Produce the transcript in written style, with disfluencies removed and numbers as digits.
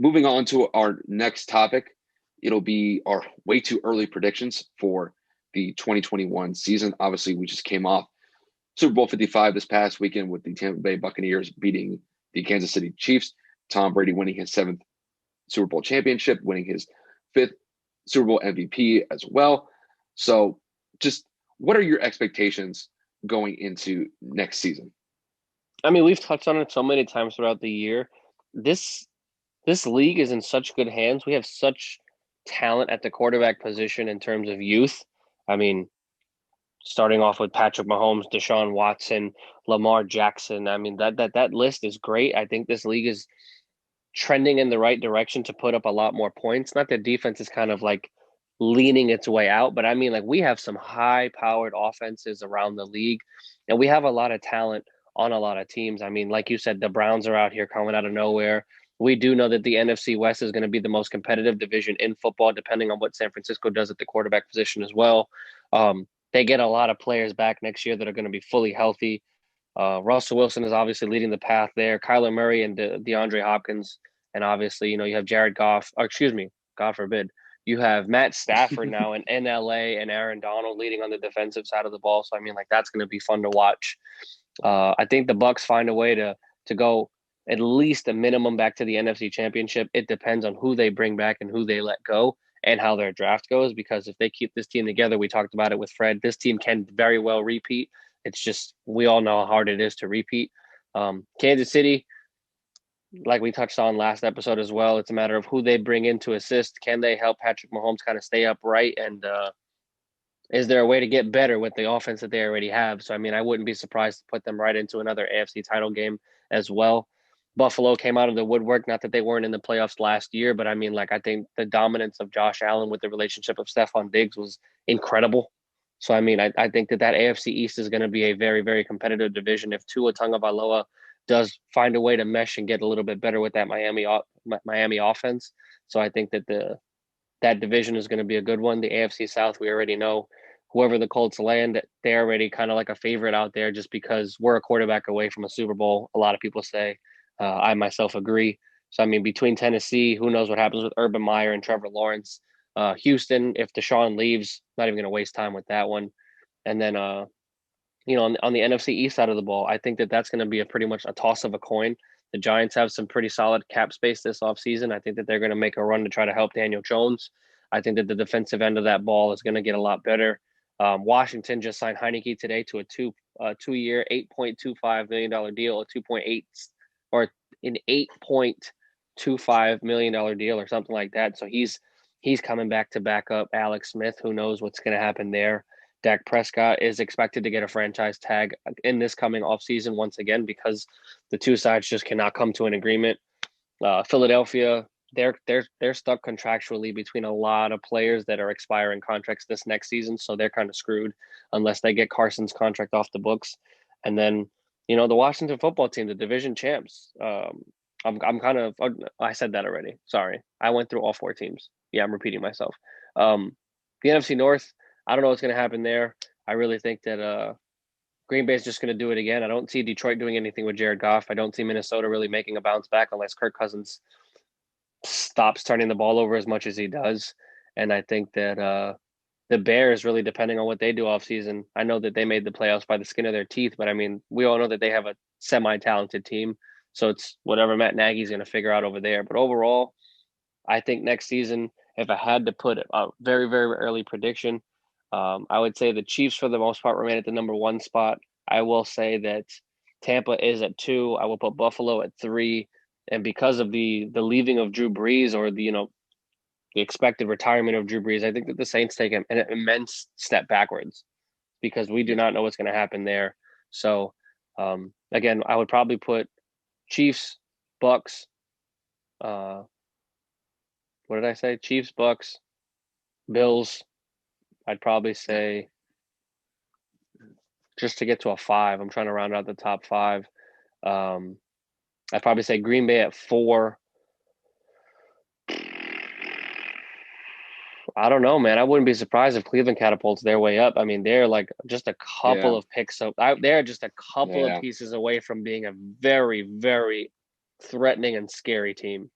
moving on to our next topic, it'll be our way too early predictions for the 2021 season. Obviously, we just came off Super Bowl 55 this past weekend with the Tampa Bay Buccaneers beating the Kansas City Chiefs. Tom Brady winning his seventh Super Bowl championship, winning his fifth Super Bowl MVP as well. So, just what are your expectations going into next season? I mean, we've touched on it so many times throughout the year. This this league is in such good hands. We have such talent at the quarterback position in terms of youth. I mean, starting off with Patrick Mahomes, Deshaun Watson, Lamar Jackson. I mean, that list is great. I think this league is trending in the right direction to put up a lot more points. Not that defense is kind of like leaning its way out, but I mean, like we have some high powered offenses around the league, and we have a lot of talent on a lot of teams. I mean, like you said, the Browns are out here coming out of nowhere. We do know that the NFC West is going to be the most competitive division in football, depending on what San Francisco does at the quarterback position as well. They get a lot of players back next year that are going to be fully healthy. Russell Wilson is obviously leading the path there. Kyler Murray and DeAndre Hopkins, and obviously, you have Jared Goff. Or excuse me, God forbid. You have Matt Stafford now in LA and Aaron Donald leading on the defensive side of the ball. So I mean, like that's going to be fun to watch. I think the Bucks find a way to go at least a minimum back to the NFC Championship. It depends on who they bring back and who they let go and how their draft goes. Because if they keep this team together, we talked about it with Fred. This team can very well repeat. It's just we all know how hard it is to repeat. Kansas City, like we touched on last episode as well, it's a matter of who they bring in to assist. Can they help Patrick Mahomes kind of stay upright? And is there a way to get better with the offense that they already have? So, I mean, I wouldn't be surprised to put them right into another AFC title game as well. Buffalo came out of the woodwork. Not that they weren't in the playoffs last year, but I mean, like, I think the dominance of Josh Allen with the relationship of Stephon Diggs was incredible. So, I mean, I think that AFC East is going to be a very, very competitive division. If Tua Tagovailoa does find a way to mesh and get a little bit better with that Miami offense, so I think that division is going to be a good one. The AFC South, we already know whoever the Colts land, they're already kind of like a favorite out there just because we're a quarterback away from a Super Bowl. A lot of people say. I myself agree. So, I mean, between Tennessee, who knows what happens with Urban Meyer and Trevor Lawrence. Houston, if Deshaun leaves, not even going to waste time with that one. And then, on the NFC East side of the ball, I think that's going to be a pretty much a toss of a coin. The Giants have some pretty solid cap space this offseason. I think that they're going to make a run to try to help Daniel Jones. I think that the defensive end of that ball is going to get a lot better. Washington just signed Heineke today to a 2 year, $8.25 million deal, a 2.8 or an $8.25 million deal or something like that. So he's coming back to back up Alex Smith. Who knows what's going to happen there? Dak Prescott is expected to get a franchise tag in this coming offseason once again because the two sides just cannot come to an agreement. Philadelphia, they're stuck contractually between a lot of players that are expiring contracts this next season, so they're kind of screwed unless they get Carson's contract off the books. And then, the Washington football team, the division champs. I'm kind of I said that already. Sorry, I went through all four teams. Yeah, I'm repeating myself. The NFC North. I don't know what's going to happen there. I really think that Green Bay is just going to do it again. I don't see Detroit doing anything with Jared Goff. I don't see Minnesota really making a bounce back unless Kirk Cousins stops turning the ball over as much as he does. And I think that the Bears, really depending on what they do off season, I know that they made the playoffs by the skin of their teeth, but I mean, we all know that they have a semi-talented team. So it's whatever Matt Nagy's going to figure out over there. But overall, I think next season, if I had to put a very, very early prediction, I would say the Chiefs, for the most part, remain at the number one spot. I will say that Tampa is at two. I will put Buffalo at three. And because of the leaving of Drew Brees or the expected retirement of Drew Brees, I think that the Saints take an immense step backwards because we do not know what's going to happen there. So again, I would probably put Chiefs, Bucks. What did I say? Chiefs, Bucks, Bills. I'd probably say just to get to a five. I'm trying to round out the top five. Um, I'd probably say Green Bay at four. I don't know, man. I wouldn't be surprised if Cleveland catapults their way up. I mean, they're like just a couple Yeah, of picks. So they're just a couple of yeah. pieces away from being a very, very threatening and scary team.